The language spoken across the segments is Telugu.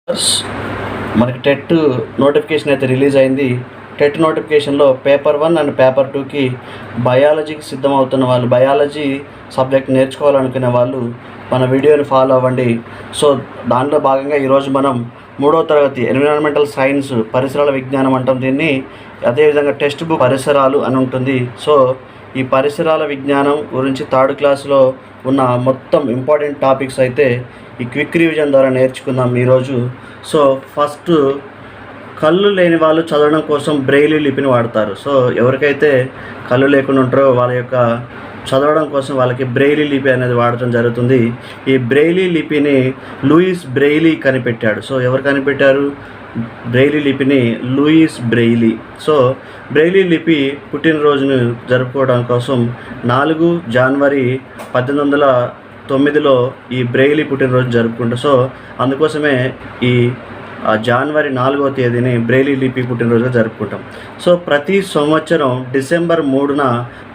మనకి టెట్ నోటిఫికేషన్ అయితే రిలీజ్ అయింది. టెట్ నోటిఫికేషన్లో పేపర్ 1 అండ్ పేపర్ 2కి బయాలజీకి సిద్ధమవుతున్న వాళ్ళు, బయాలజీ సబ్జెక్ట్ నేర్చుకోవాలనుకునే వాళ్ళు మన వీడియోని ఫాలో అవ్వండి. సో దానిలో భాగంగా ఈరోజు మనం 3వ తరగతి ఎన్విరాన్మెంటల్ సైన్స్ పరిసరాల విజ్ఞానం అంటాం దీన్ని. అదేవిధంగా టెక్స్ట్ బుక్ పరిసరాలు అని ఉంటుంది. సో ఈ పరిసరాల విజ్ఞానం గురించి 3rd క్లాస్లో ఉన్న మొత్తం ఇంపార్టెంట్ టాపిక్స్ అయితే ఈ క్విక్ రివిజన్ ద్వారా నేర్చుకుందాం ఈరోజు. సో ఫస్ట్, కళ్ళు లేని వాళ్ళు చదవడం కోసం బ్రెయిలీ లిపిని వాడతారు. సో ఎవరికైతే కళ్ళు లేకుండా ఉంటారో వాళ్ళ యొక్క చదవడం కోసం వాళ్ళకి బ్రెయిలీ లిపి అనేది వాడటం జరుగుతుంది. ఈ బ్రెయిలీ లిపిని లూయిస్ బ్రెయిలీ కనిపెట్టాడు. సో ఎవరు కనిపెట్టారు బ్రెయిలీ లిపిని? Louis Braille. సో బ్రెయిలీ లిపి పుట్టినరోజును జరుపుకోవడం కోసం 4 జనవరి 1809లో ఈ బ్రెయిలీ పుట్టినరోజు జరుపుకుంటారు. సో అందుకోసమే ఈ జనవరి 4వ తేదీని బ్రెయిలీ లిపి పుట్టినరోజుగా జరుపుకుంటాం. సో ప్రతి సంవత్సరం డిసెంబర్ 3న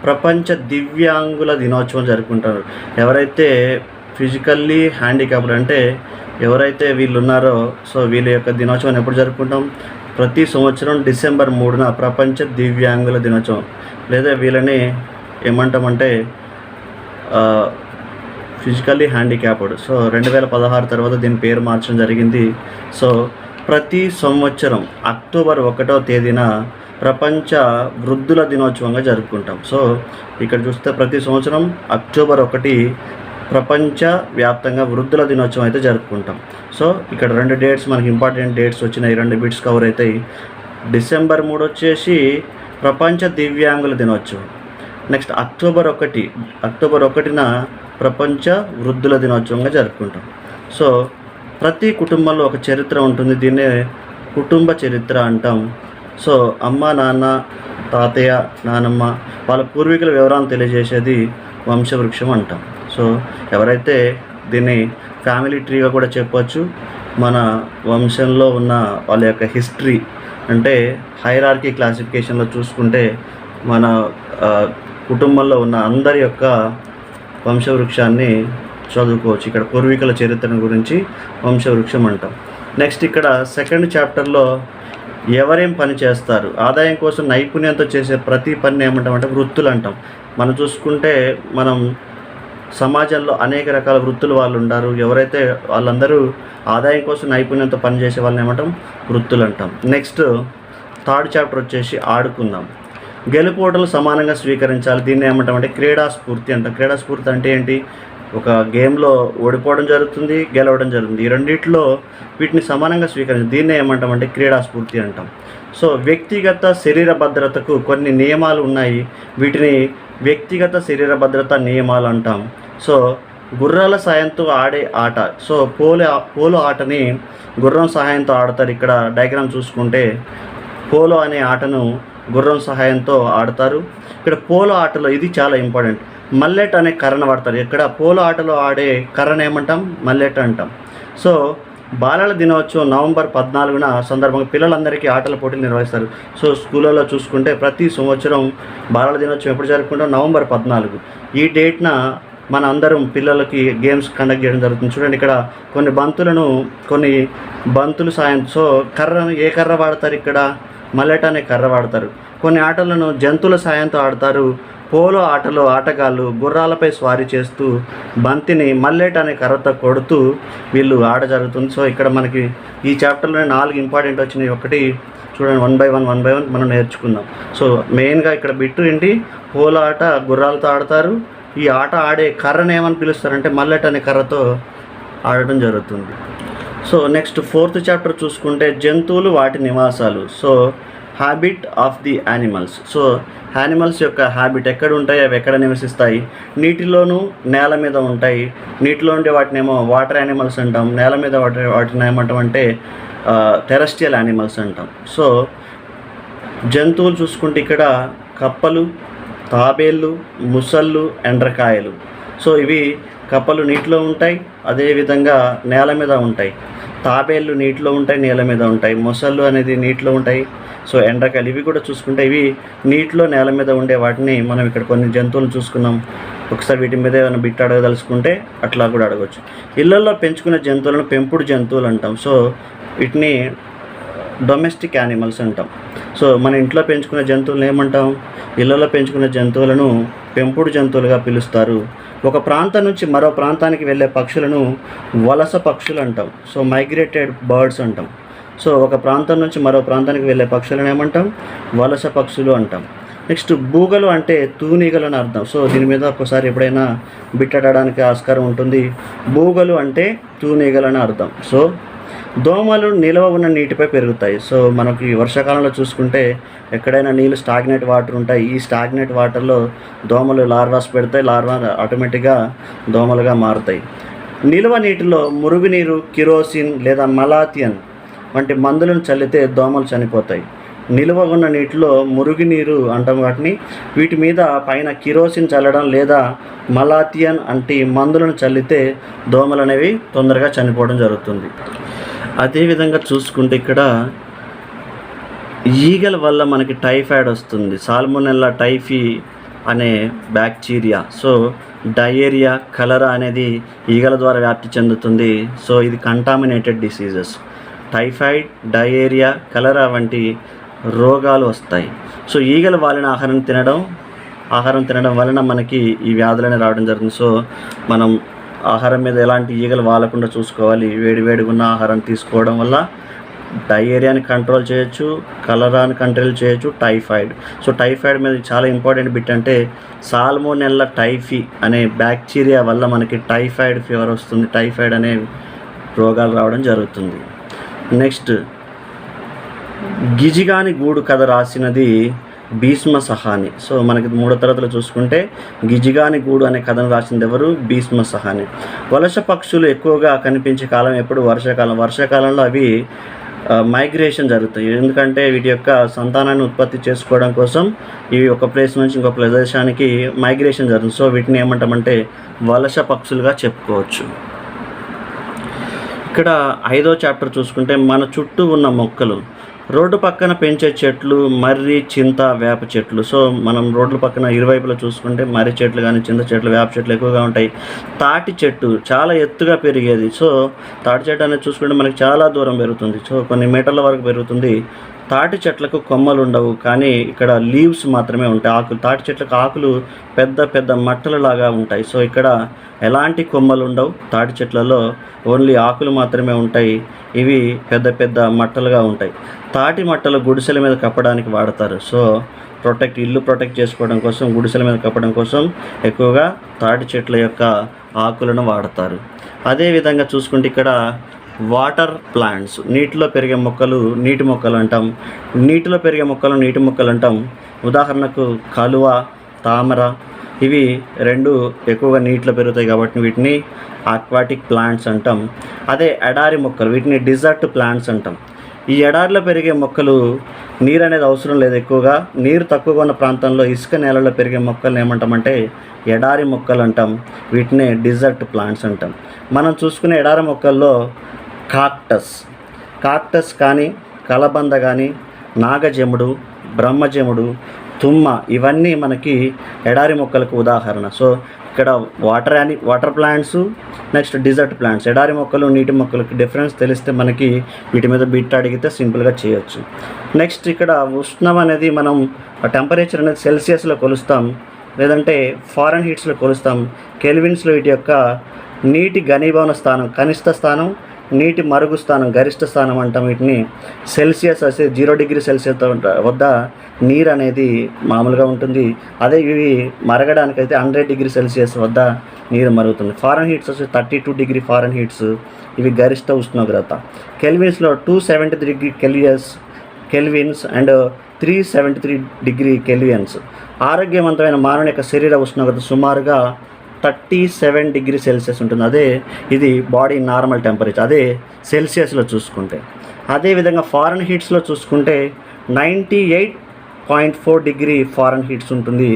ప్రపంచ దివ్యాంగుల దినోత్సవం జరుపుకుంటారు. ఎవరైతే ఫిజికల్లీ హ్యాండిక్యాప్డ్ అంటే ఎవరైతే వీళ్ళు ఉన్నారో సో వీళ్ళ యొక్క దినోత్సవం ఎప్పుడు జరుపుకుంటాం? ప్రతి సంవత్సరం డిసెంబర్ 3న ప్రపంచ దివ్యాంగుల దినోత్సవం, లేదా వీళ్ళని ఏమంటామంటే ఫిజికల్లీ హ్యాండిక్యాప్డ్. సో 2016 తర్వాత దీని పేరు మార్చడం జరిగింది. సో ప్రతి సంవత్సరం అక్టోబర్ 1వ తేదీన ప్రపంచ వృద్ధుల దినోత్సవంగా జరుపుకుంటాం. సో ఇక్కడ చూస్తే ప్రతి సంవత్సరం అక్టోబర్ 1 ప్రపంచ వ్యాప్తంగా వృద్ధుల దినోత్సవం అయితే జరుపుకుంటాం. సో ఇక్కడ 2 డేట్స్ మనకి ఇంపార్టెంట్ డేట్స్ వచ్చినాయి, 2 బిట్స్ కవర్ అవుతాయి. డిసెంబర్ 3 వచ్చేసి ప్రపంచ దివ్యాంగుల దినోత్సవం. నెక్స్ట్ అక్టోబర్ 1న ప్రపంచ వృద్ధుల దినోత్సవంగా జరుపుకుంటాం. సో ప్రతి కుటుంబంలో ఒక చరిత్ర ఉంటుంది, దీన్నే కుటుంబ చరిత్ర అంటాం. సో అమ్మ, నాన్న, తాతయ్య, నానమ్మ వాళ్ళ పూర్వీకుల వివరాలను తెలియజేసేది వంశవృక్షం అంటాం. సో ఎవరైతే దీన్ని ఫ్యామిలీ ట్రీగా కూడా చెప్పవచ్చు. మన వంశంలో ఉన్న వాళ్ళ యొక్క హిస్టరీ అంటే హైరార్కీ క్లాసిఫికేషన్లో చూసుకుంటే మన కుటుంబంలో ఉన్న అందరి యొక్క వంశవృక్షాన్ని చదువుకోవచ్చు. ఇక్కడ పూర్వీకుల చరిత్ర గురించి వంశవృక్షం అంటాం. నెక్స్ట్ ఇక్కడ 2nd చాప్టర్లో ఎవరేం పని చేస్తారు, ఆదాయం కోసం నైపుణ్యంతో చేసే ప్రతి పని ఏమంటామంటే వృత్తులు అంటాం. మనం చూసుకుంటే మనం సమాజంలో అనేక రకాల వృత్తులు వాళ్ళు ఉంటారు. ఎవరైతే వాళ్ళందరూ ఆదాయం కోసం నైపుణ్యంతో పనిచేసే వాళ్ళని ఏమంటాం? వృత్తులు అంటాం. నెక్స్ట్ 3rd చాప్టర్ వచ్చేసి ఆడుకుందాం. గెలుపోటలు సమానంగా స్వీకరించాలి, దీన్ని ఏమంటామంటే క్రీడాస్ఫూర్తి అంటాం. క్రీడాస్ఫూర్తి అంటే ఏంటి? ఒక గేమ్లో ఓడిపోవడం జరుగుతుంది, గెలవడం జరుగుతుంది, ఈ రెండిట్లో వీటిని సమానంగా స్వీకరించాలి, దీన్నే ఏమంటామంటే క్రీడాస్ఫూర్తి అంటాం. సో వ్యక్తిగత శరీర భద్రతకు కొన్ని నియమాలు ఉన్నాయి, వీటిని వ్యక్తిగత శరీర భద్రత నియమాలు అంటాం. సో గుర్రాల సాయంతో ఆడే ఆట. సో పోలో ఆటని గుర్రం సహాయంతో ఆడతారు. ఇక్కడ డయాగ్రామ్ చూసుకుంటే పోలో అనే ఆటను గుర్రం సహాయంతో ఆడతారు. ఇక్కడ పోలో ఆటలో ఇది చాలా ఇంపార్టెంట్, మల్లెట్ అనే కర్రను వాడతారు. ఇక్కడ పోలో ఆటలో ఆడే కర్రను ఏమంటాం? మల్లెట్ అంటాం. సో బాలల దినోత్సవం నవంబర్ 14న సందర్భంగా పిల్లలందరికీ ఆటల పోటీలు నిర్వహిస్తారు. సో స్కూళ్ళలో చూసుకుంటే ప్రతి సంవత్సరం బాలల దినోత్సవం ఎప్పుడు జరుపుకుంటాం? నవంబర్ 14. ఈ డేట్న మన అందరం పిల్లలకి గేమ్స్ కండక్ట్ చేయడం జరుగుతుంది. చూడండి ఇక్కడ కొన్ని బంతులు సాయం. సో కర్రను ఏ కర్ర వాడతారు? ఇక్కడ మల్లెట్ అనే కర్ర వాడతారు. కొన్ని ఆటలను జంతువుల సాయంతో ఆడతారు. పోలో ఆటలో ఆటగాళ్ళు గుర్రాలపై స్వారీ చేస్తూ బంతిని మల్లెట్ అనే కర్రతో కొడుతూ వీళ్ళు ఆట జరుగుతుంది. సో ఇక్కడ మనకి ఈ చాప్టర్లోనే 4 ఇంపార్టెంట్ వచ్చినాయి. ఒకటి చూడండి, 1 by 1 మనం నేర్చుకుందాం. సో మెయిన్గా ఇక్కడ బిట్టు ఏంటి? పోలో ఆట గుర్రాలతో ఆడతారు. ఈ ఆట ఆడే కర్రను ఏమని పిలుస్తారంటే మల్లెట్ అనే కర్రతో ఆడటం జరుగుతుంది. సో నెక్స్ట్ 4th చాప్టర్ చూసుకుంటే జంతువులు, వాటి నివాసాలు. So habit of the animals. So animals యొక్క హ్యాబిట్ ఎక్కడ ఉంటాయి, అవి ఎక్కడ నివసిస్తాయి? నీటిలోను, నేల మీద ఉంటాయి. నీటిలో ఉండే వాటినేమో వాటర్ యానిమల్స్ అంటాం, నేల మీద వాటిని ఏమంటాం అంటే టెరెస్ట్రియల్ యానిమల్స్ అంటాం. సో జంతువులు చూసుకుంటే ఇక్కడ కప్పలు, తాబేళ్ళు, ముసళ్ళు, ఎండ్రకాయలు. సో ఇవి కప్పలు నీటిలో ఉంటాయి, అదేవిధంగా నేల మీద ఉంటాయి. తాబేళ్ళు నీటిలో ఉంటాయి, నేల మీద ఉంటాయి. మొసళ్ళు అనేది నీటిలో ఉంటాయి. సో ఎండ్రకాయలు ఇవి కూడా చూసుకుంటే ఇవి నీటిలో, నేల మీద ఉండే వాటిని మనం ఇక్కడ కొన్ని జంతువులు చూసుకున్నాం. ఒకసారి వీటి మీద ఏమైనా బిట్ అడగదలుచుకుంటే అట్లా కూడా అడగవచ్చు. ఇళ్లలో పెంచుకునే జంతువులను పెంపుడు జంతువులు అంటాం. సో వీటిని డొమెస్టిక్ యానిమల్స్ అంటాం. సో మన ఇంట్లో పెంచుకునే జంతువులను ఏమంటాం? ఇళ్ళలో పెంచుకునే జంతువులను పెంపుడు జంతువులుగా పిలుస్తారు. ఒక ప్రాంతం నుంచి మరో ప్రాంతానికి వెళ్ళే పక్షులను వలస పక్షులు అంటాం. సో మైగ్రేటెడ్ బర్డ్స్ అంటాం. సో ఒక ప్రాంతం నుంచి మరో ప్రాంతానికి వెళ్ళే పక్షులను ఏమంటాం? వలస పక్షులు అంటాం. నెక్స్ట్ బూగలు అంటే తూనీగలు అని అర్థం. సో దీని మీద ఒక్కసారి ఎప్పుడైనా బిట్టడానికి ఆస్కారం ఉంటుంది. బూగలు అంటే తూనీగలు అని అర్థం. సో దోమలు నిల్వ ఉన్న నీటిపై పెరుగుతాయి. సో మనకి వర్షాకాలంలో చూసుకుంటే ఎక్కడైనా నీళ్ళు స్టాగ్నేట్ వాటర్ ఉంటాయి. ఈ స్టాగ్నేట్ వాటర్లో దోమలు లార్వాస్ పెడతాయి. లార్వా ఆటోమేటిక్గా దోమలుగా మారుతాయి. నిల్వ నీటిలో మురుగునీరు, కిరోసిన్ లేదా మలాథియన్ వంటి మందులను చల్లితే దోమలు చనిపోతాయి. నిల్వ ఉన్న నీటిలో మురుగునీరు అంటాం వాటిని. వీటి మీద పైన కిరోసిన్ చల్లడం లేదా మలాథియన్ అంటే మందులను చల్లితే దోమలు అనేవి తొందరగా చనిపోవడం జరుగుతుంది. అదేవిధంగా చూసుకుంటే ఇక్కడ ఈగల వల్ల మనకి టైఫాయిడ్ వస్తుంది. సాల్మొనెల్లా టైఫీ అనే బ్యాక్టీరియా. సో డయేరియా, కలరా అనేది ఈగల ద్వారా వ్యాప్తి చెందుతుంది. సో ఇది కంటామినేటెడ్ డిసీజెస్. టైఫాయిడ్, డయేరియా, కలరా వంటి రోగాలు వస్తాయి. సో ఈగలు వాలిన ఆహారం తినడం వలన మనకి ఈ వ్యాధులనే రావడం జరుగుతుంది. సో మనం ఆహారం మీద ఎలాంటి ఈగలు వాలకుండా చూసుకోవాలి. వేడివేడిగా ఉన్న ఆహారం తీసుకోవడం వల్ల డయేరియాని కంట్రోల్ చేయొచ్చు, కలరాని కంట్రోల్ చేయొచ్చు, టైఫాయిడ్. సో టైఫాయిడ్ మీద చాలా ఇంపార్టెంట్ బిట్ అంటే సాల్మొనెల్లా టైఫీ అనే బ్యాక్టీరియా వల్ల మనకి టైఫాయిడ్ ఫీవర్ వస్తుంది. టైఫాయిడ్ అనే రోగాలు రావడం జరుగుతుంది. నెక్స్ట్ గిజిగాని గూడు కథ రాసినది భీష్మ సహాని. సో మనకి 3వ తరగతిలో చూసుకుంటే గిజిగాని గూడు అనే కథను రాసింది ఎవరు? భీష్మ సహాని. వలస పక్షులు ఎక్కువగా కనిపించే కాలం ఎప్పుడు? వర్షాకాలం. వర్షాకాలంలో అవి మైగ్రేషన్ జరుగుతాయి. ఎందుకంటే వీటి యొక్క సంతానాన్ని ఉత్పత్తి చేసుకోవడం కోసం ఇవి ఒక ప్లేస్ నుంచి ఇంకొక ప్రదేశానికి మైగ్రేషన్ జరుగుతుంది. సో వీటిని ఏమంటామంటే వలస పక్షులుగా చెప్పుకోవచ్చు. ఇక్కడ 5వ చాప్టర్ చూసుకుంటే మన చుట్టూ ఉన్న మొక్కలు. రోడ్డు పక్కన పెంచే చెట్లు మర్రి, చింత, వేప చెట్లు. సో మనం రోడ్ల పక్కన ఇరువైపులా చూసుకుంటే మర్రి చెట్లు కానీ, చింత చెట్లు, వేప చెట్లు ఎక్కువగా ఉంటాయి. తాటి చెట్టు చాలా ఎత్తుగా పెరిగేది. సో తాటి చెట్టు అనేది చూసుకుంటే మనకి చాలా దూరం పెరుగుతుంది. సో కొన్ని మీటర్ల వరకు పెరుగుతుంది. తాటి చెట్లకు కొమ్మలు ఉండవు, కానీ ఇక్కడ లీవ్స్ మాత్రమే ఉంటాయి. ఆకులు, తాటి చెట్లకు ఆకులు పెద్ద పెద్ద మట్టలలాగా ఉంటాయి. సో ఇక్కడ ఎలాంటి కొమ్మలు ఉండవు. తాటి చెట్లలో ఓన్లీ ఆకులు మాత్రమే ఉంటాయి. ఇవి పెద్ద పెద్ద మట్టలుగా ఉంటాయి. తాటి మట్టలు గుడిసెల మీద కప్పడానికి వాడతారు. సో ఇల్లు ప్రొటెక్ట్ చేసుకోవడం కోసం, గుడిసెల మీద కప్పడం కోసం ఎక్కువగా తాటి చెట్ల యొక్క ఆకులను వాడతారు. అదేవిధంగా చూసుకుంటే ఇక్కడ వాటర్ ప్లాంట్స్, నీటిలో పెరిగే మొక్కలు నీటి మొక్కలు అంటాం. నీటిలో పెరిగే మొక్కలు నీటి మొక్కలు అంటాం. ఉదాహరణకు కలువ, తామర, ఇవి 2 ఎక్కువగా నీటిలో పెరుగుతాయి కాబట్టి వీటిని ఆక్వాటిక్ ప్లాంట్స్ అంటాం. అదే ఎడారి మొక్కలు, వీటిని డిజర్ట్ ప్లాంట్స్ అంటాం. ఈ ఎడారిలో పెరిగే మొక్కలు నీరు అనేది అవసరం లేదు. ఎక్కువగా నీరు తక్కువగా ఉన్న ప్రాంతంలో ఇసుక నేలలో పెరిగే మొక్కలను ఏమంటామంటే ఎడారి మొక్కలు అంటాం. వీటిని డిజర్ట్ ప్లాంట్స్ అంటాం. మనం చూసుకునే ఎడారి మొక్కల్లో కాక్టస్ కానీ, కలబంద కానీ, నాగజెముడు, బ్రహ్మజెముడు, తుమ్మ, ఇవన్నీ మనకి ఎడారి మొక్కలకు ఉదాహరణ. సో ఇక్కడ water plants, next desert plants. ఎడారి మొక్కలు నీటి మొక్కలకి డిఫరెన్స్ తెలిస్తే మనకి వీటి మీద బిట్ అడిగితే సింపుల్గా చేయొచ్చు. నెక్స్ట్ ఇక్కడ ఉష్ణం అనేది మనం టెంపరేచర్ అనేది సెల్సియస్లో కొలుస్తాం, లేదంటే ఫారెన్ హీట్స్లో కొలుస్తాం. కెల్విన్స్లో వీటి యొక్క నీటి ఘనీభవన స్థానం, కనిష్ట స్థానం, నీటి మరుగు స్థానం, గరిష్ట స్థానం అంటాం. వీటిని సెల్సియస్ అయితే 0 డిగ్రీ సెల్సియస్ వద్ద నీరు అనేది మామూలుగా ఉంటుంది. అదే ఇవి మరగడానికైతే 100 డిగ్రీ సెల్సియస్ వద్ద నీరు మరుగుతుంది. ఫారెన్ హీట్స్ వచ్చి 32 డిగ్రీ ఫారెన్ హీట్స్, ఇవి గరిష్ట ఉష్ణోగ్రత. కెల్విన్స్లో 273 degree kelvins and 373 degree kelvins. ఆరోగ్యవంతమైన మానవుని యొక్క శరీర ఉష్ణోగ్రత సుమారుగా 37 డిగ్రీ సెల్సియస్ ఉంటుంది. అదే ఇది బాడీ నార్మల్ టెంపరేచర్, అదే సెల్సియస్లో చూసుకుంటే. అదేవిధంగా ఫారెన్ హీట్స్లో చూసుకుంటే 98.4 డిగ్రీ ఫారెన్ హీట్స్ ఉంటుంది.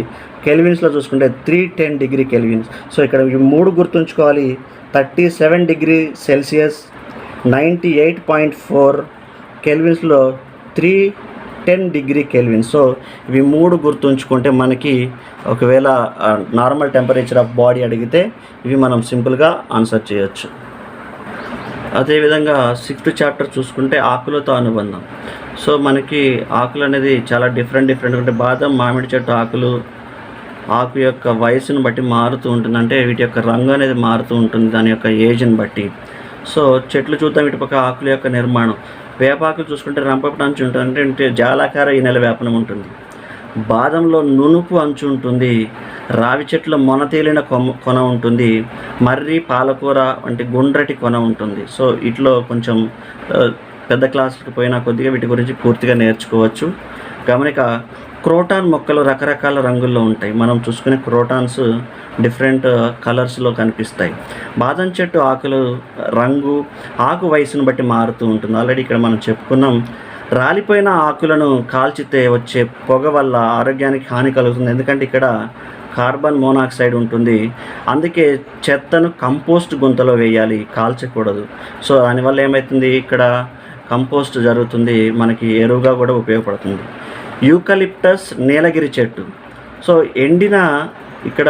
కెల్విన్స్లో చూసుకుంటే 310 డిగ్రీ కెల్విన్స్. సో ఇక్కడ ఇవి 3 గుర్తుంచుకోవాలి. 37 degree Celsius, 98.4 కెల్విన్స్లో 310 degree kelvin. So ఇవి 3 గుర్తుంచుకుంటే మనకి ఒకవేళ నార్మల్ టెంపరేచర్ ఆఫ్ బాడీ అడిగితే ఇవి మనం సింపుల్గా ఆన్సర్ చేయొచ్చు. అదేవిధంగా 6th చాప్టర్ చూసుకుంటే ఆకులతో అనుబంధం. సో మనకి ఆకులు అనేది చాలా డిఫరెంట్ అంటే బాదం మామిడి చెట్టు ఆకు యొక్క వయసును బట్టి మారుతూ ఉంటుంది. అంటే వీటి యొక్క రంగు అనేది మారుతూ ఉంటుంది దాని యొక్క ఏజ్ని బట్టి. సో చెట్లు చూద్దాం, ఇటు పక్క ఆకుల యొక్క నిర్మాణం. వేపాకులు చూసుకుంటే రంపపు అంచు ఉంటుంది, అంటే జాలాకార ఈనెల వేపనం ఉంటుంది. బాదంలో నునుపు అంచు ఉంటుంది. రావి చెట్ల మొనతేలిన కొన ఉంటుంది. మర్రి పాలకూర వంటి గుండ్రటి కొన ఉంటుంది. సో ఇట్లో కొంచెం పెద్ద క్లాసులకు పోయినా కొద్దిగా వీటి గురించి పూర్తిగా నేర్చుకోవచ్చు. గమనిక, క్రోటాన్ మొక్కలు రకరకాల రంగుల్లో ఉంటాయి. మనం చూసుకునే క్రోటాన్స్ డిఫరెంట్ కలర్స్లో కనిపిస్తాయి. బాదం చెట్టు ఆకులు రంగు ఆకు వయసును బట్టి మారుతూ ఉంటుంది. ఆల్రెడీ ఇక్కడ మనం చెప్పుకున్నాం. రాలిపోయిన ఆకులను కాల్చితే వచ్చే పొగ వల్ల ఆరోగ్యానికి హాని కలుగుతుంది. ఎందుకంటే ఇక్కడ కార్బన్ మోనాక్సైడ్ ఉంటుంది. అందుకే చెత్తను కంపోస్ట్ గుంతలో వేయాలి, కాల్చకూడదు. సో దానివల్ల ఏమవుతుంది, ఇక్కడ కంపోస్ట్ జరుగుతుంది, మనకి ఎరువుగా కూడా ఉపయోగపడుతుంది. యూకలిప్టస్ నీలగిరి చెట్టు. సో ఎండిన ఇక్కడ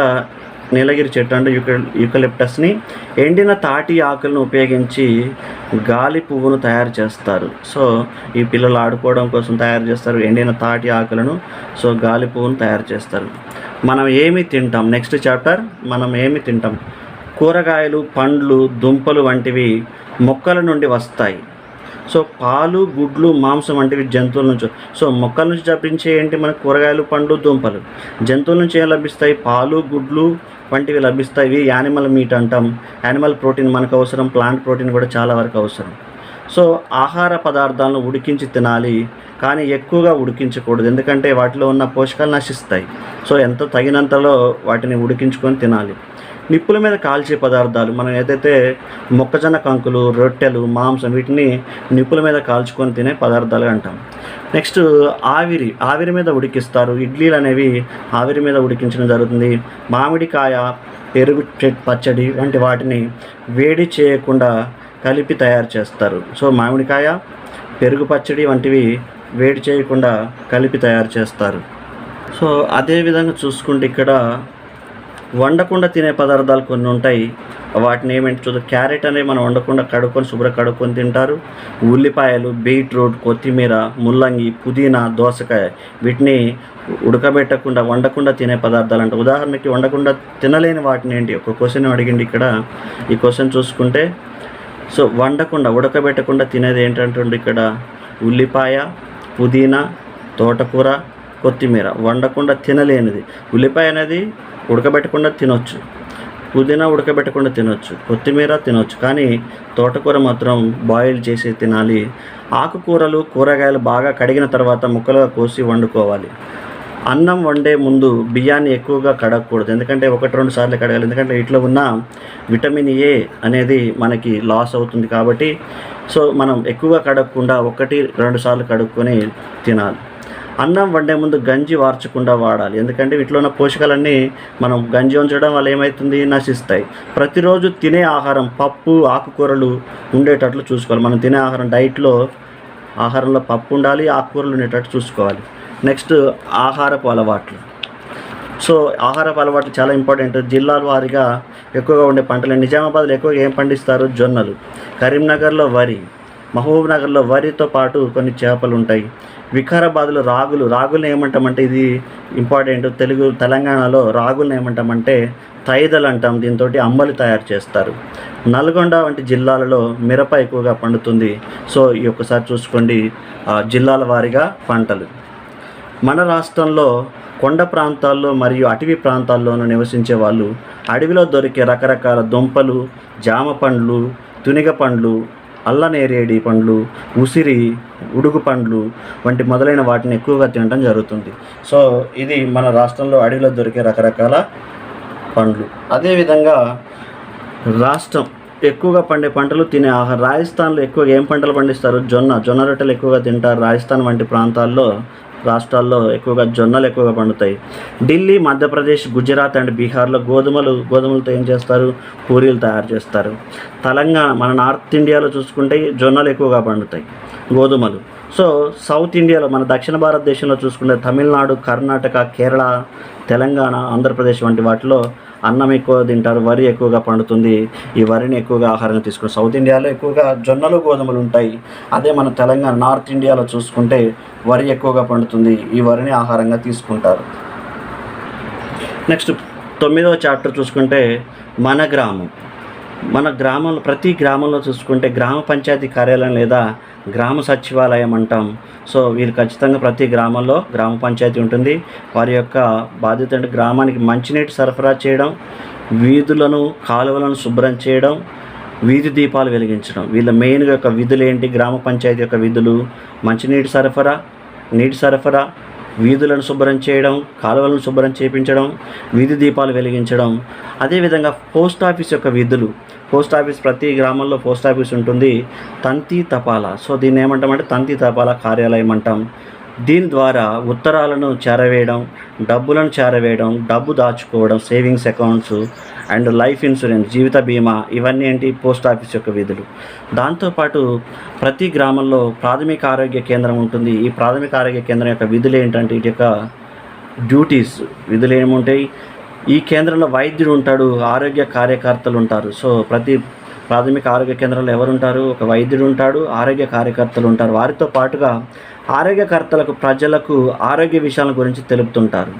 నీలగిరి చెట్టు అంటే యూకలిప్టస్ని ఎండిన తాటి ఆకులను ఉపయోగించి గాలి పువ్వును తయారు చేస్తారు. సో ఈ పిల్లలు ఆడుకోవడం కోసం తయారు చేస్తారు ఎండిన తాటి ఆకులను. సో గాలి పువ్వును తయారు చేస్తారు. మనం ఏమి తింటాం, నెక్స్ట్ చాప్టర్. మనం ఏమి తింటాం, కూరగాయలు, పండ్లు, దుంపలు వంటివి మొక్కల నుండి వస్తాయి. సో పాలు, గుడ్లు, మాంసం వంటివి జంతువుల నుంచి. సో మొక్కల నుంచి లభించే ఏంటి, మనకు కూరగాయలు, పండ్లు, దుంపలు. జంతువుల నుంచి ఏం లభిస్తాయి, పాలు, గుడ్లు వంటివి లభిస్తాయి. ఇవి యానిమల్ మీట్ అంటాం. యానిమల్ ప్రోటీన్ మనకు అవసరం, ప్లాంట్ ప్రోటీన్ కూడా చాలా వరకు అవసరం. సో ఆహార పదార్థాలను ఉడికించి తినాలి, కానీ ఎక్కువగా ఉడికించకూడదు, ఎందుకంటే వాటిలో ఉన్న పోషకాలు నశిస్తాయి. సో ఎంత తగినంతలో వాటిని ఉడికించుకొని తినాలి. నిప్పుల మీద కాల్చే పదార్థాలు, మనం ఏదైతే మొక్కజొన్న కంకులు, రొట్టెలు, మాంసం వీటిని నిప్పుల మీద కాల్చుకొని తినే పదార్థాలు అంటాం. నెక్స్ట్ ఆవిరి మీద ఉడికిస్తారు. ఇడ్లీలు అనేవి ఆవిరి మీద ఉడికించడం జరుగుతుంది. మామిడికాయ, పెరుగు పచ్చడి వంటి వాటిని వేడి చేయకుండా కలిపి తయారు చేస్తారు. సో మామిడికాయ, పెరుగు పచ్చడి వంటివి వేడి చేయకుండా కలిపి తయారు చేస్తారు. సో అదేవిధంగా చూసుకుంటే ఇక్కడ వండకుండా తినే పదార్థాలు కొన్ని ఉంటాయి. వాటిని ఏమేంటి చూద్దాం. క్యారెట్ అనేది మనం వండకుండా కడుక్కొని తింటారు. ఉల్లిపాయలు, బీట్రూట్, కొత్తిమీర, ముల్లంగి, పుదీనా, దోసకాయ వీటిని ఉడకబెట్టకుండా వండకుండా తినే పదార్థాలు అంట. ఉదాహరణకి వండకుండా తినలేని వాటిని ఏంటి, ఒక క్వశ్చన్ అడిగింది ఇక్కడ. ఈ క్వశ్చన్ చూసుకుంటే సో వండకుండా ఉడకబెట్టకుండా తినేది ఏంటంటే ఇక్కడ ఉల్లిపాయ, పుదీనా, తోటకూర, కొత్తిమీర. వండకుండా తినలేనిది ఉల్లిపాయ అనేది ఉడకబెట్టకుండా తినొచ్చు, పుదీనా ఉడకబెట్టకుండా తినొచ్చు, కొత్తిమీర తినొచ్చు, కానీ తోటకూర మాత్రం బాయిల్ చేసి తినాలి. ఆకుకూరలు, కూరగాయలు బాగా కడిగిన తర్వాత ముక్కలుగా కోసి వండుకోవాలి. అన్నం వండే ముందు బియ్యాన్ని ఎక్కువగా కడగకూడదు, ఎందుకంటే 1-2 సార్లు కడగాలి. ఎందుకంటే ఇట్లా ఉన్న విటమిన్ ఏ అనేది మనకి లాస్ అవుతుంది కాబట్టి. సో మనం ఎక్కువగా కడగకుండా 1-2 సార్లు కడుక్కొని తినాలి. అన్నం వండే ముందు గంజి వార్చకుండా వాడాలి, ఎందుకంటే వీటిలో ఉన్న పోషకాలన్నీ మనం గంజి ఉంచడం వల్ల ఏమవుతుంది, నశిస్తాయి. ప్రతిరోజు తినే ఆహారం పప్పు, ఆకుకూరలు ఉండేటట్లు చూసుకోవాలి. మనం తినే ఆహారంలో పప్పు ఉండాలి, ఆకుకూరలు ఉండేటట్టు చూసుకోవాలి. నెక్స్ట్ ఆహారపు అలవాట్లు. సో ఆహారపు అలవాట్లు చాలా ఇంపార్టెంట్. జిల్లాల వారీగా ఎక్కువగా ఉండే పంటలు. నిజామాబాద్లో ఎక్కువగా ఏం పండిస్తారు, జొన్నలు. కరీంనగర్లో వరి, మహబూబ్నగర్లో వరితో పాటు కొన్ని చేపలు ఉంటాయి. వికారాబాద్లో రాగులను ఏమంటామంటే, ఇది ఇంపార్టెంట్, తెలంగాణలో రాగులను ఏమంటామంటే తైదలు అంటాం. దీంతో అంబలి తయారు చేస్తారు. నల్గొండ వంటి జిల్లాలలో మిరప ఎక్కువగా పండుతుంది. సో ఈ ఒక్కసారి చూసుకోండి జిల్లాల వారీగా పంటలు. మన రాష్ట్రంలో కొండ ప్రాంతాల్లో మరియు అటవీ ప్రాంతాల్లోనూ నివసించే వాళ్ళు అడవిలో దొరికే రకరకాల దుంపలు, జామ పండ్లు, తునిగ పండ్లు, అల్లనేరేడి పండ్లు, ఉసిరి, ఉడుగు పండ్లు వంటి మొదలైన వాటిని ఎక్కువగా తినడం జరుగుతుంది. సో ఇది మన రాష్ట్రంలో అడవిలో దొరికే రకరకాల పండ్లు. అదేవిధంగా రాష్ట్రం ఎక్కువగా పండే పంటలు, తినే ఆహారం. రాజస్థాన్లో ఎక్కువగా ఏం పంటలు పండిస్తారు, జొన్న రొట్టెలు ఎక్కువగా తింటారు. రాజస్థాన్ వంటి రాష్ట్రాల్లో ఎక్కువగా జొన్నలు ఎక్కువగా పండుతాయి. ఢిల్లీ, మధ్యప్రదేశ్, గుజరాత్ అండ్ బీహార్లో గోధుమలతో ఏం చేస్తారు, పూరీలు తయారు చేస్తారు. తెలంగాణ, మన నార్త్ ఇండియాలో చూసుకుంటే జొన్నలు ఎక్కువగా పండుతాయి. గోధుమలు. సో సౌత్ ఇండియాలో మన దక్షిణ భారతదేశంలో చూసుకుంటే తమిళనాడు, కర్ణాటక, కేరళ, తెలంగాణ, ఆంధ్రప్రదేశ్ వంటి వాటిలో అన్నం ఎక్కువ తింటారు, వరి ఎక్కువగా పండుతుంది. ఈ వరిని ఎక్కువగా ఆహారంగా తీసుకుంటారు. సౌత్ ఇండియాలో ఎక్కువగా జొన్నలు, గోధుమలు ఉంటాయి. అదే మన తెలంగాణ, నార్త్ ఇండియాలో చూసుకుంటే వరి ఎక్కువగా పండుతుంది, ఈ వరిని ఆహారంగా తీసుకుంటారు. నెక్స్ట్ 9వ చాప్టర్ చూసుకుంటే మన గ్రామం. మన గ్రామంలో, ప్రతి గ్రామంలో చూసుకుంటే గ్రామ పంచాయతీ కార్యాలయం లేదా గ్రామ సచివాలయం అంటాం. సో వీరు ఖచ్చితంగా ప్రతి గ్రామంలో గ్రామ పంచాయతీ ఉంటుంది. వారి యొక్క బాధ్యత అంటే గ్రామానికి మంచినీటి సరఫరా చేయడం, వీధులను, కాలువలను శుభ్రం చేయడం, వీధి దీపాలు వెలిగించడం. వీళ్ళ మెయిన్గా యొక్క విధులు ఏంటి? గ్రామ పంచాయతీ యొక్క విధులు మంచినీటి సరఫరా, నీటి సరఫరా, వీధులను శుభ్రం చేయడం, కాలువలను శుభ్రం చేయించడం, వీధి దీపాలు వెలిగించడం. అదేవిధంగా పోస్ట్ ఆఫీస్ యొక్క విధులు. పోస్ట్ ఆఫీస్, ప్రతి గ్రామంలో పోస్ట్ ఆఫీస్ ఉంటుంది. తంతి తపాలా, సో దీన్ని ఏమంటామంటే తంతి తపాలా కార్యాలయం అంటాం. దీని ద్వారా ఉత్తరాలను చేరవేయడం, డబ్బులను చేరవేయడం, డబ్బు దాచుకోవడం, savings accounts and life insurance, జీవిత బీమా, ఇవన్నీ ఏంటి? పోస్ట్ ఆఫీస్ యొక్క విధులు. దాంతోపాటు ప్రతి గ్రామంలో ప్రాథమిక ఆరోగ్య కేంద్రం ఉంటుంది. ఈ ప్రాథమిక ఆరోగ్య కేంద్రం యొక్క విధులు ఏంటంటే, వీటి యొక్క డ్యూటీస్, విధులు ఏముంటాయి? ఈ కేంద్రంలో వైద్యుడు ఉంటాడు, ఆరోగ్య కార్యకర్తలు ఉంటారు. సో ప్రతి ప్రాథమిక ఆరోగ్య కేంద్రంలో ఎవరు ఉంటారు? ఒక వైద్యుడు ఉంటాడు, ఆరోగ్య కార్యకర్తలు ఉంటారు. వారితో పాటుగా ఆరోగ్యకర్తలకు ప్రజలకు ఆరోగ్య విషయాల గురించి తెలుపుతుంటారు.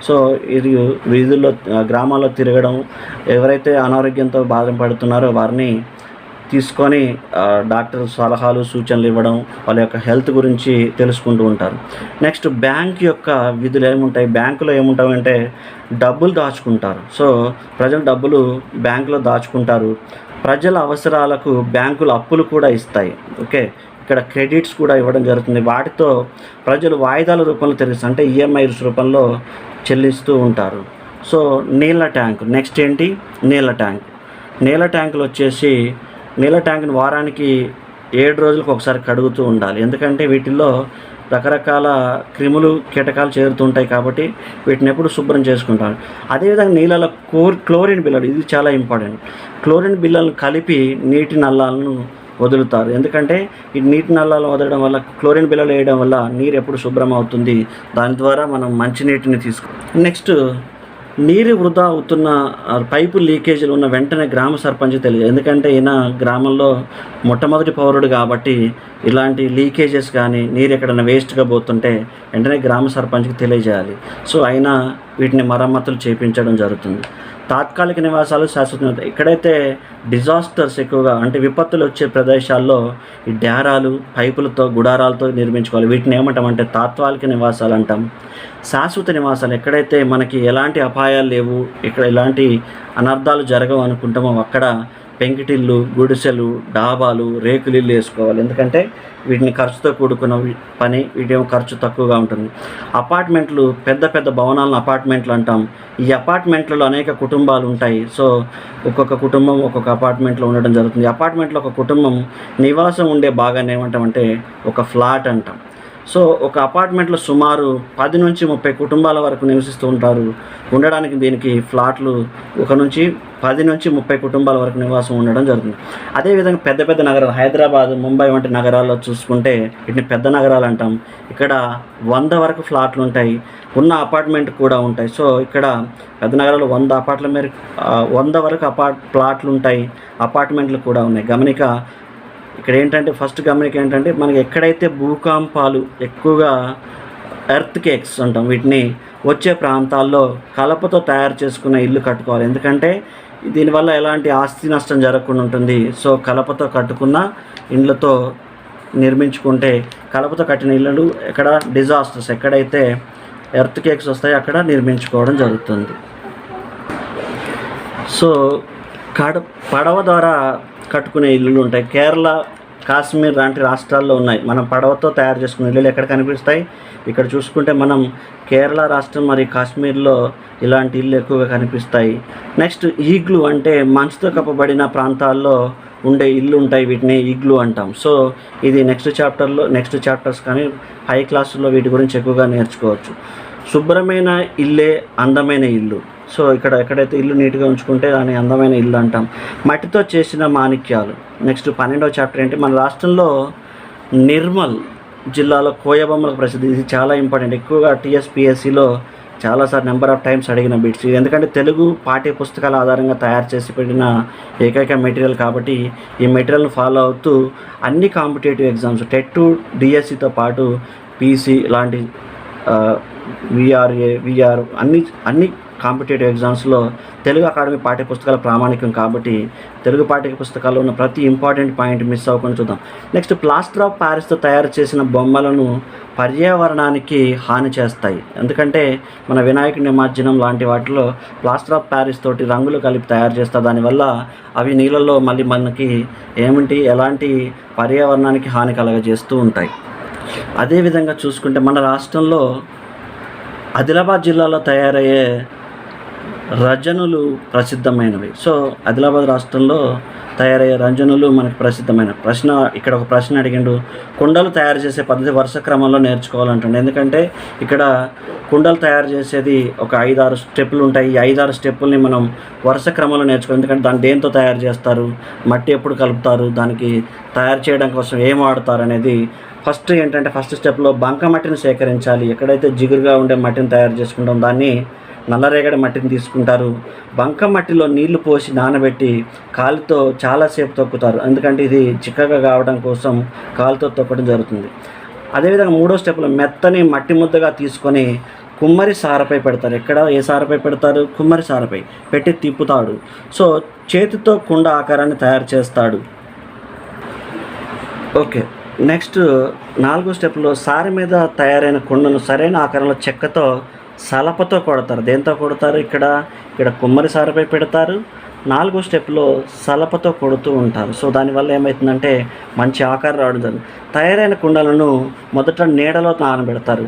సో ఇది వీధుల్లో, గ్రామాల్లో తిరగడం, ఎవరైతే అనారోగ్యంతో బాధపడుతున్నారో వారిని తీసుకొని డాక్టర్ సలహాలు, సూచనలు ఇవ్వడం, వాళ్ళ యొక్క హెల్త్ గురించి తెలుసుకుంటూ ఉంటారు. నెక్స్ట్ బ్యాంక్ యొక్క విధులు ఏముంటాయి? బ్యాంకులో ఏముంటాయంటే డబ్బులు దాచుకుంటారు. సో ప్రజలు డబ్బులు బ్యాంకులో దాచుకుంటారు. ప్రజల అవసరాలకు బ్యాంకులు అప్పులు కూడా ఇస్తాయి. ఓకే, ఇక్కడ క్రెడిట్స్ కూడా ఇవ్వడం జరుగుతుంది. వాటితో ప్రజలు వాయిదాల రూపంలో తెలుస్తుంది, అంటే ఈఎంఐస్ రూపంలో చెల్లిస్తూ ఉంటారు. సో నీళ్ళ ట్యాంక్. నెక్స్ట్ ఏంటి? నీళ్ళ ట్యాంక్. నీళ్ళ ట్యాంకులు వచ్చేసి, నీళ్ళ ట్యాంకుని వారానికి 7 రోజులకు ఒకసారి కడుగుతూ ఉండాలి. ఎందుకంటే వీటిల్లో రకరకాల క్రిములు, కీటకాలు చేరుతుంటాయి కాబట్టి వీటిని ఎప్పుడు శుభ్రం చేసుకుంటారు. అదేవిధంగా నీళ్ళలో క్లోరిన్ బిల్లలు, ఇది చాలా ఇంపార్టెంట్. క్లోరిన్ బిల్లలను కలిపి నీటి నల్లాలను వదులుతారు. ఎందుకంటే ఈ నీటి నల్లాలు వదలడం వల్ల, క్లోరిన్ బిల్లలు వేయడం వల్ల నీరు ఎప్పుడు శుభ్రం అవుతుంది. దాని ద్వారా మనం మంచినీటిని నెక్స్ట్ నీరు వృధా అవుతున్న, పైపు లీకేజీలు ఉన్న వెంటనే గ్రామ సర్పంచ్ తెలియదు. ఎందుకంటే ఈయన గ్రామంలో మొట్టమొదటి పౌరుడు కాబట్టి ఇలాంటి లీకేజెస్ కానీ నీరు ఎక్కడైనా వేస్ట్గా పోతుంటే వెంటనే గ్రామ సర్పంచ్కి తెలియజేయాలి. సో అయినా వీటిని మరమ్మతులు చేయించడం జరుగుతుంది. తాత్కాలిక నివాసాలు, శాశ్వత. ఎక్కడైతే డిజాస్టర్స్ ఎక్కువగా, అంటే విపత్తులు వచ్చే ప్రదేశాల్లో ఈ డేరాలు, పైపులతో, గుడారాలతో నిర్మించుకోవాలి. వీటిని ఏమంటామంటే తాత్కాలిక నివాసాలు అంటాం. శాశ్వత నివాసాలు, ఎక్కడైతే మనకి ఎలాంటి అపాయాలు లేవు, ఇక్కడ ఎలాంటి అనర్థాలు జరగవు అనుకుంటామో అక్కడ పెంకిటిల్లు, గుడిసెలు, డాబాలు, రేకులిల్లు వేసుకోవాలి. ఎందుకంటే వీటిని ఖర్చుతో కూడుకున్న పని, వీటేమో ఖర్చు తక్కువగా ఉంటుంది. అపార్ట్మెంట్లు, పెద్ద పెద్ద భవనాలను అపార్ట్మెంట్లు అంటాం. ఈ అపార్ట్మెంట్లలో అనేక కుటుంబాలు ఉంటాయి. సో ఒక్కొక్క కుటుంబం ఒక్కొక్క అపార్ట్మెంట్లో ఉండడం జరుగుతుంది. అపార్ట్మెంట్లో ఒక కుటుంబం నివాసం ఉండే భాగాన్ని ఏమంటామంటే ఒక ఫ్లాట్ అంటాం. సో ఒక అపార్ట్మెంట్లో సుమారు 10 నుంచి 30 కుటుంబాల వరకు నివసిస్తూ ఉంటారు. ఉండడానికి దీనికి ఫ్లాట్లు 1 నుంచి 10 నుంచి 30 కుటుంబాల వరకు నివాసం ఉండడం జరుగుతుంది. అదేవిధంగా పెద్ద పెద్ద నగరాలు, హైదరాబాద్, ముంబై వంటి నగరాల్లో చూసుకుంటే వీటిని పెద్ద నగరాలు అంటాం. ఇక్కడ 100 వరకు ఫ్లాట్లు ఉంటాయి, ఉన్న అపార్ట్మెంట్ కూడా ఉంటాయి. సో ఇక్కడ పెద్ద నగరాలు 100 వరకు ఫ్లాట్లు ఉంటాయి, అపార్ట్మెంట్లు కూడా ఉన్నాయి. గమనిక ఇక్కడ ఏంటంటే, ఫస్ట్ గమనిక ఏంటంటే, మనకి ఎక్కడైతే భూకంపాలు ఎక్కువగా, ఎర్త్ కేక్స్ అంటాం వీటిని, వచ్చే ప్రాంతాల్లో కలపతో తయారు చేసుకున్న ఇల్లు కట్టుకోవాలి. ఎందుకంటే దీనివల్ల ఎలాంటి ఆస్తి నష్టం జరగకుండా ఉంటుంది. సో కలపతో కట్టుకున్న ఇళ్ళతో నిర్మించుకుంటే, కలపతో కట్టిన ఇళ్ళు ఎక్కడ డిజాస్టర్స్, ఎక్కడైతే ఎర్త్ కేక్స్ వస్తాయో అక్కడ నిర్మించుకోవడం జరుగుతుంది. సో పడవ ద్వారా కట్టుకునే ఇల్లులు ఉంటాయి. కేరళ, కాశ్మీర్ లాంటి రాష్ట్రాల్లో ఉన్నాయి. మనం పడవతో తయారు చేసుకునే ఇల్లులు ఎక్కడ కనిపిస్తాయి? ఇక్కడ చూసుకుంటే మనం కేరళ రాష్ట్రం మరియు కాశ్మీర్లో ఇలాంటి ఇల్లు ఎక్కువగా కనిపిస్తాయి. నెక్స్ట్ ఈగ్లు, అంటే మంచుతో కప్పబడిన ప్రాంతాల్లో ఉండే ఇల్లు ఉంటాయి, వీటిని ఈగ్లు అంటాం. సో ఇది నెక్స్ట్ చాప్టర్స్ కానీ హై క్లాసుల్లో వీటి గురించి ఎక్కువగా నేర్చుకోవచ్చు. శుభ్రమైన ఇల్లే అందమైన ఇల్లు. సో ఇక్కడ ఎక్కడైతే ఇల్లు నీట్గా ఉంచుకుంటే దాన్ని అందమైన ఇల్లు అంటాం. మట్టితో చేసిన మాణిక్యాలు. నెక్స్ట్ 12వ చాప్టర్ ఏంటి? మన రాష్ట్రంలో నిర్మల్ జిల్లాలో కోయబొమ్మలకు ప్రసిద్ధి. ఇది చాలా ఇంపార్టెంట్. ఎక్కువగా టీఎస్పీఎస్సీలో చాలాసార్లు నెంబర్ ఆఫ్ టైమ్స్ అడిగిన బిట్స్. ఎందుకంటే తెలుగు పాఠ్య పుస్తకాల ఆధారంగా తయారు చేసి పెట్టిన ఏకైక మెటీరియల్ కాబట్టి ఈ మెటీరియల్ని ఫాలో అవుతూ అన్ని కాంపిటేటివ్ ఎగ్జామ్స్ టెట్ డిఎస్సితో పాటు పీసీ లాంటి విఆర్ అన్ని కాంపిటేటివ్ ఎగ్జామ్స్లో తెలుగు అకాడమీ పాఠ్యపుస్తకాల ప్రామాణికం కాబట్టి తెలుగు పాఠ్య పుస్తకాల్లో ఉన్న ప్రతి ఇంపార్టెంట్ పాయింట్ మిస్ అవ్వకుండా చూద్దాం. నెక్స్ట్, ప్లాస్టర్ ఆఫ్ ప్యారిస్తో తయారు చేసిన బొమ్మలను పర్యావరణానికి హాని చేస్తాయి. ఎందుకంటే మన వినాయక నిమజ్జనం లాంటి వాటిలో ప్లాస్టర్ ఆఫ్ ప్యారిస్ తోటి రంగులు కలిపి తయారు చేస్తారు. దానివల్ల అవి నీళ్ళల్లో మళ్ళీ మనకి ఎలాంటి పర్యావరణానికి హాని కలగజేస్తూ ఉంటాయి. అదేవిధంగా చూసుకుంటే మన రాష్ట్రంలో ఆదిలాబాద్ జిల్లాలో తయారయ్యే రజనులు ప్రసిద్ధమైనవి. సో ఆదిలాబాద్ రాష్ట్రంలో తయారయ్యే రంజనులు మనకు ప్రసిద్ధమైన ఇక్కడ ఒక ప్రశ్న అడిగిండు. కుండలు తయారు చేసే పద్ధతి వరుస క్రమంలో నేర్చుకోవాలంటుండే. ఎందుకంటే ఇక్కడ కుండలు తయారు చేసేది ఒక 5-6 స్టెప్పులు ఉంటాయి. ఈ 5-6 స్టెప్పుల్ని మనం వరుస క్రమంలో నేర్చుకోవాలి. ఎందుకంటే దాన్ని దేంతో తయారు చేస్తారు, మట్టి ఎప్పుడు కలుపుతారు, దానికి తయారు చేయడం కోసం ఏం వాడతారు అనేది. ఫస్ట్ స్టెప్లో బంకమట్టిని సేకరించాలి. ఎక్కడైతే జిగురుగా ఉండే మట్టిని తయారు చేసుకుంటాం దాన్ని నల్లరేగడి మట్టిని తీసుకుంటారు. బంకమట్టిలో నీళ్లు పోసి నానబెట్టి కాలుతో చాలాసేపు తొక్కుతారు. ఎందుకంటే ఇది చిక్కగా కావడం కోసం కాలుతో తొక్కడం జరుగుతుంది. అదేవిధంగా 3వ స్టెప్లో మెత్తని మట్టి ముద్దగా తీసుకొని కుమ్మరి సారపై పెడతారు. ఏ సారపై పెడతారు? కుమ్మరి సారపై పెట్టి తిప్పుతాడు. సో చేతితో కుండ ఆకారాన్ని తయారు చేస్తాడు. ఓకే, నెక్స్ట్ 4వ స్టెప్లో సారి మీద తయారైన కుండను సరైన ఆకారంలో చెక్కతో సలపతో కొడతారు. దేంతో కొడతారు? ఇక్కడ కుమ్మరి సారపై పెడతారు. 4వ స్టెప్లో సలపతో కొడుతూ ఉంటారు. సో దానివల్ల ఏమవుతుందంటే మంచి ఆకారం రావడం జరుగుతుంది. తయారైన కుండలను మొదట నీడలో ఆరబెడతారు.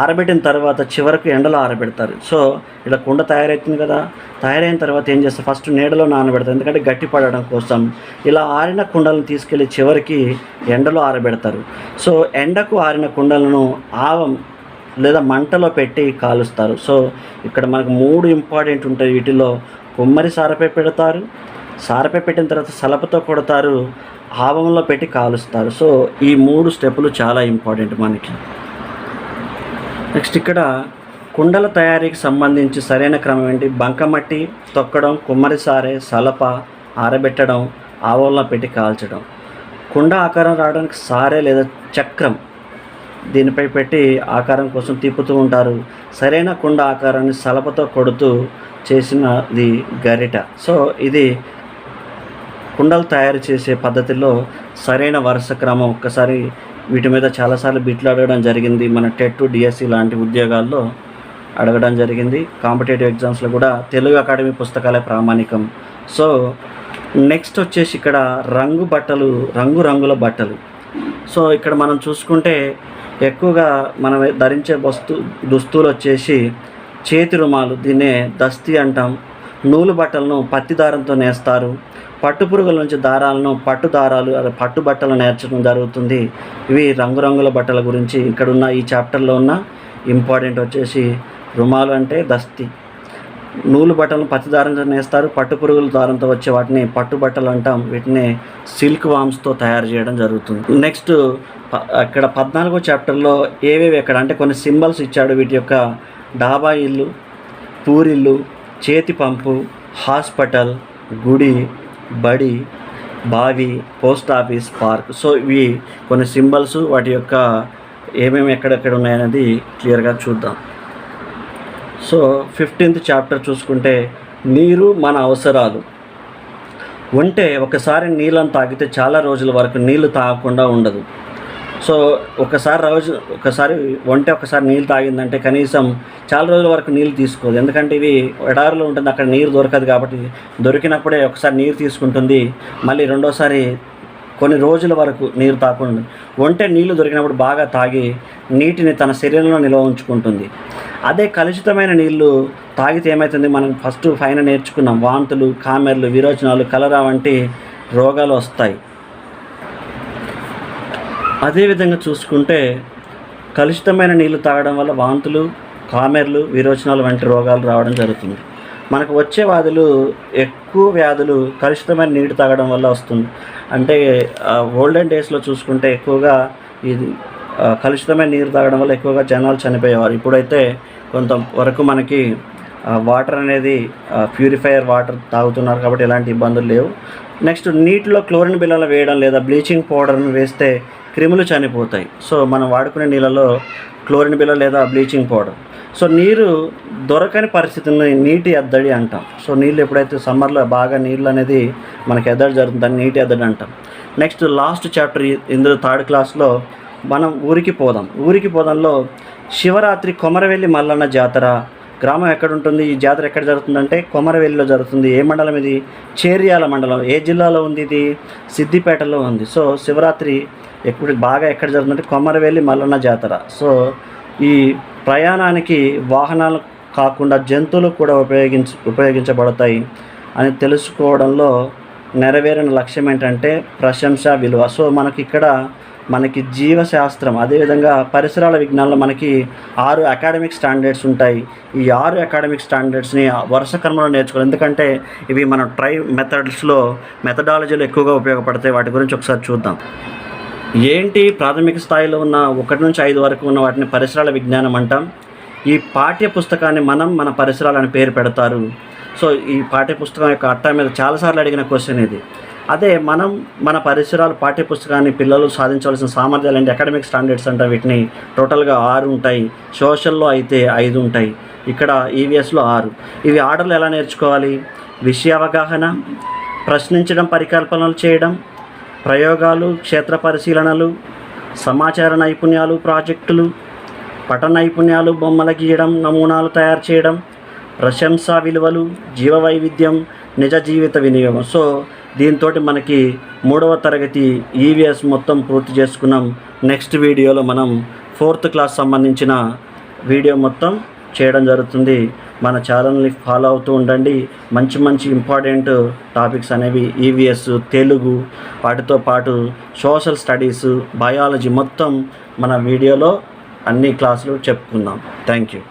ఆరబెట్టిన తర్వాత చివరకు ఎండలో ఆరబెడతారు. సో ఇలా కుండ తయారవుతుంది కదా, తయారైన తర్వాత ఏం చేస్తారు? ఫస్ట్ నీడలో నానబెడతారు, ఎందుకంటే గట్టి పడడం కోసం. ఇలా ఆరిన కుండలను తీసుకెళ్ళి చివరికి ఎండలో ఆరబెడతారు. సో ఎండకు ఆరిన కుండలను ఆవం లేదా మంటలో పెట్టి కాలుస్తారు. సో ఇక్కడ మనకు 3 ఇంపార్టెంట్ ఉంటాయి. వీటిలో కుమ్మరి సారపై పెడతారు, సారపై పెట్టిన తర్వాత సలపతో కొడతారు, ఆవంలో పెట్టి కాలుస్తారు. సో ఈ 3 స్టెప్పులు చాలా ఇంపార్టెంట్ మనకి. నెక్స్ట్, ఇక్కడ కుండల తయారీకి సంబంధించి సరైన క్రమం ఏంటి? బంకమట్టి తొక్కడం, కుమ్మరి సారే, సలప, ఆరబెట్టడం, ఆవంలో పెట్టి కాల్చడం. కుండ ఆకారం రావడానికి సారే లేదా చక్రం దీనిపై పెట్టి ఆకారం కోసం తిప్పుతూ ఉంటారు. సరైన కుండ ఆకారాన్ని సలపతో కొడుతూ చేసినది గరిట. సో ఇది కుండలు తయారు చేసే పద్ధతిలో సరైన వరుస క్రమం. ఒక్కసారి వీటి మీద చాలాసార్లు బిట్లు అడగడం జరిగింది. మన టెట్ డిఎస్సి లాంటి ఉద్యోగాల్లో అడగడం జరిగింది. కాంపిటేటివ్ ఎగ్జామ్స్లో కూడా తెలుగు అకాడమీ పుస్తకాలే ప్రామాణికం. సో నెక్స్ట్ వచ్చేసి ఇక్కడ రంగురంగుల బట్టలు. సో ఇక్కడ మనం చూసుకుంటే ఎక్కువగా మనం ధరించే దుస్తులు వచ్చేసి చేతి రుమాలు, దీన్నే దస్తీ అంటాం. నూలు బట్టలను పత్తి దారంతో నేస్తారు. పట్టు పురుగుల నుంచి దారాలను పట్టు బట్టలు నేర్చడం జరుగుతుంది. ఇవి రంగురంగుల బట్టల గురించి ఇక్కడున్న ఈ చాప్టర్లో ఉన్న ఇంపార్టెంట్ వచ్చేసి రుమాలు అంటే దస్తీ, నూలు బట్టలను పత్తి దారంతో నేస్తారు. పట్టు పురుగుల దారంతో వచ్చే వాటిని పట్టు బట్టలు అంటాం. వీటిని సిల్క్ వామ్స్తో తయారు చేయడం జరుగుతుంది. నెక్స్ట్ ఇక్కడ 14వ చాప్టర్లో ఏవేవి అంటే కొన్ని సింబల్స్ ఇచ్చాడు. వీటి యొక్క డాబా ఇల్లు, పూరిల్లు, చేతి పంపు, హాస్పిటల్, గుడి, బడి, బావి, పోస్ట్ ఆఫీస్, పార్క్. సో ఇవి కొన్ని సింబల్స్. వాటి యొక్క ఏమేమి ఎక్కడెక్కడ ఉన్నాయనేది క్లియర్గా చూద్దాం. సో 15th చాప్టర్ చూసుకుంటే నీరు మన అవసరాలు. ఒకసారి నీళ్ళని తాగితే చాలా రోజుల వరకు నీళ్ళు తాగకుండా ఉండదు. సో ఒకసారి నీళ్ళు తాగిందంటే కనీసం చాలా రోజుల వరకు నీళ్ళు తీసుకోదు. ఎందుకంటే ఇవి ఎడారిలో ఉంటుంది, అక్కడ నీరు దొరకదు. కాబట్టి దొరికినప్పుడే ఒకసారి నీరు తీసుకుంటుంది, మళ్ళీ రెండోసారి కొన్ని రోజుల వరకు నీరు తాకుండా. నీళ్లు దొరికినప్పుడు బాగా తాగి నీటిని తన శరీరంలో నిల్వ ఉంచుకుంటుంది. అదే కలుషితమైన నీళ్లు తాగితే ఏమవుతుంది? మనం పైన నేర్చుకున్నాం, వాంతులు, కామెర్లు, విరోచనాలు, కలరా వంటి రోగాలు వస్తాయి. అదేవిధంగా చూసుకుంటే కలుషితమైన నీళ్లు తాగడం వల్ల వాంతులు, కామెర్లు, విరోచనాలు వంటి రోగాలు రావడం జరుగుతుంది. మనకు వచ్చే ఎక్కువ వ్యాధులు కలుషితమైన నీరు తాగడం వల్ల వస్తుంది. అంటే ఓల్డెన్ డేస్లో చూసుకుంటే ఎక్కువగా ఇది కలుషితమైన నీరు తాగడం వల్ల ఎక్కువగా జనాలు చనిపోయేవారు. ఇప్పుడైతే కొంత వరకు మనకి వాటర్ అనేది ప్యూరిఫైయర్ వాటర్ తాగుతున్నారు కాబట్టి ఎలాంటి ఇబ్బందులు లేవు. నెక్స్ట్ నీటిలో క్లోరిన్ బిళ్ళలు వేయడం లేదా బ్లీచింగ్ పౌడర్ను వేస్తే క్రిములు చనిపోతాయి. సో మనం వాడుకునే నీళ్ళలో క్లోరిన్ బిళ్ళ లేదా బ్లీచింగ్ పౌడర్. సో నీరు దొరకని పరిస్థితుల్లో నీటి ఎద్దడి అంటాం. సో నీళ్ళు ఎప్పుడైతే సమ్మర్లో బాగా నీళ్ళు అనేది మనకి ఎద్దడి జరుగుతుందని నీటి ఎద్దడి అంటాం. నెక్స్ట్ లాస్ట్ చాప్టర్ ఇందులో 3rd క్లాస్లో మనం ఊరికి పోదాంలో శివరాత్రి కొమరవెల్లి మల్లన్న జాతర. గ్రామం ఎక్కడ ఉంటుంది, ఈ జాతర ఎక్కడ జరుగుతుందంటే కొమరవెల్లిలో జరుగుతుంది. ఏ మండలం ఇది? చేర్యాల మండలం. ఏ జిల్లాలో ఉంది ఇది? సిద్దిపేటలో ఉంది. సో శివరాత్రి ఎక్కడ జరుగుతుందంటే కొమరవెల్లి మల్లన్న జాతర. సో ఈ ప్రయాణానికి వాహనాలు కాకుండా జంతువులు కూడా ఉపయోగించబడతాయి అని తెలుసుకోవడంలో నెరవేరిన లక్ష్యం ఏంటంటే ప్రశంస విలువ. సో మనకి జీవశాస్త్రం, అదేవిధంగా పరిసరాల విజ్ఞానంలో మనకి 6 అకాడమిక్ స్టాండర్డ్స్ ఉంటాయి. ఈ 6 అకాడమిక్ స్టాండర్డ్స్ని వరుస క్రమంలో నేర్చుకోవాలి. ఎందుకంటే ఇవి మన మెథడాలజీలో ఎక్కువగా ఉపయోగపడతాయి. వాటి గురించి ఒకసారి చూద్దాం. ఏంటి ప్రాథమిక స్థాయిలో ఉన్న 1 నుంచి 5 వరకు ఉన్న వాటిని పరిసరాల విజ్ఞానం అంటాం. ఈ పాఠ్య పుస్తకాన్ని మన పరిసరాలని పేరు పెడతారు. సో ఈ పాఠ్య పుస్తకం యొక్క అట్టా మీద చాలాసార్లు అడిగిన క్వశ్చన్ ఇది. అదే మన పరిసరాలు పాఠ్య పుస్తకాన్ని పిల్లలు సాధించవలసిన సామర్థ్యాలు అంటే అకాడమిక్ స్టాండర్డ్స్ అంటే వీటిని టోటల్గా 6 ఉంటాయి. సోషల్లో అయితే 5 ఉంటాయి. ఇక్కడ ఈవీఎస్లో 6. ఇవి ఆర్డర్లు ఎలా నేర్చుకోవాలి? విషయ అవగాహన, ప్రశ్నించడం, పరికల్పనలు చేయడం, ప్రయోగాలు, క్షేత్ర పరిశీలనలు, సమాచార నైపుణ్యాలు, ప్రాజెక్టులు, పఠన నైపుణ్యాలు, బొమ్మల గీయడం, నమూనాలు తయారు చేయడం, ప్రశంసా విలువలు, జీవ వైవిధ్యం, నిజ జీవిత వినియోగం. సో దీంతో మనకి 3వ తరగతి ఈవీఎస్ మొత్తం పూర్తి చేసుకున్నాం. నెక్స్ట్ వీడియోలో మనం 4th క్లాస్ సంబంధించిన వీడియో మొత్తం చేయడం జరుగుతుంది. మన ఛానల్ని ఫాలో అవుతూ ఉండండి. మంచి ఇంపార్టెంట్ టాపిక్స్ అనేవి ఈవీఎస్, తెలుగు, వాటితో పాటు సోషల్ స్టడీస్, బయాలజీ మొత్తం మన వీడియోలో అన్ని క్లాసులు చెప్పుకుందాం. Thank you.